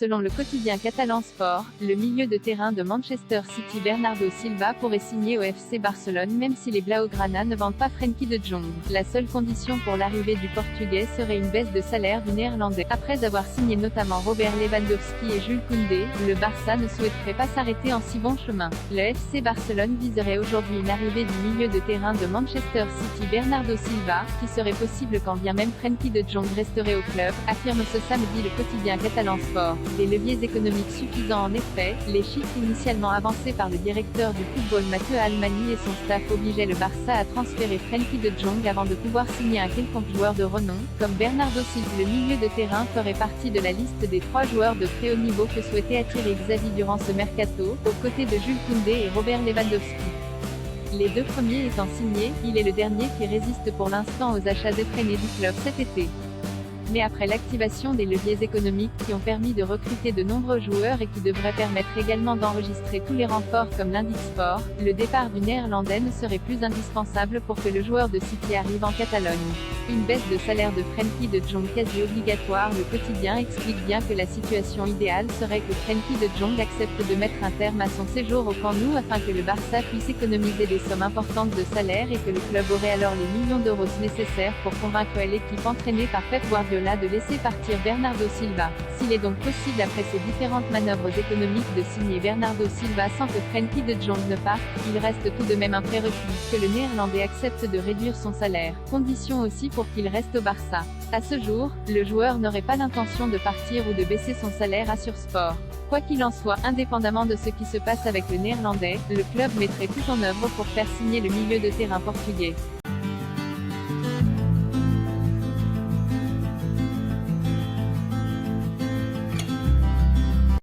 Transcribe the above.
Selon le quotidien catalan Sport, le milieu de terrain de Manchester City Bernardo Silva pourrait signer au FC Barcelone même si les Blaugrana ne vendent pas Frenkie de Jong. La seule condition pour l'arrivée du Portugais serait une baisse de salaire du Néerlandais. Après avoir signé notamment Robert Lewandowski et Jules Koundé, le Barça ne souhaiterait pas s'arrêter en si bon chemin. Le FC Barcelone viserait aujourd'hui une arrivée du milieu de terrain de Manchester City Bernardo Silva, qui serait possible quand bien même Frenkie de Jong resterait au club, affirme ce samedi le quotidien catalan Sport. Des leviers économiques suffisants en effet, les chiffres initialement avancés par le directeur du football Mathieu Almani et son staff obligeaient le Barça à transférer Frenkie de Jong avant de pouvoir signer un quelconque joueur de renom, comme Bernardo Silva. Le milieu de terrain ferait partie de la liste des 3 joueurs de très haut niveau que souhaitait attirer Xavi durant ce mercato, aux côtés de Jules Koundé et Robert Lewandowski. Les 2 premiers étant signés, il est le dernier qui résiste pour l'instant aux achats effrénés du club cet été. Mais après l'activation des leviers économiques qui ont permis de recruter de nombreux joueurs et qui devraient permettre également d'enregistrer tous les renforts comme l'indique Sport, le départ du Néerlandais ne serait plus indispensable pour que le joueur de City arrive en Catalogne. Une baisse de salaire de Frenkie de Jong quasi obligatoire. Le quotidien explique bien que la situation idéale serait que Frenkie de Jong accepte de mettre un terme à son séjour au Camp Nou afin que le Barça puisse économiser des sommes importantes de salaire et que le club aurait alors les millions d'euros nécessaires pour convaincre l'équipe entraînée par Pep Guardiola de laisser partir Bernardo Silva. S'il est donc possible après ces différentes manœuvres économiques de signer Bernardo Silva sans que Frenkie de Jong ne parte, il reste tout de même un prérequis, que le Néerlandais accepte de réduire son salaire, condition aussi pour qu'il reste au Barça. À ce jour, le joueur n'aurait pas l'intention de partir ou de baisser son salaire, assure Sport. Quoi qu'il en soit, indépendamment de ce qui se passe avec le Néerlandais, le club mettrait tout en œuvre pour faire signer le milieu de terrain portugais.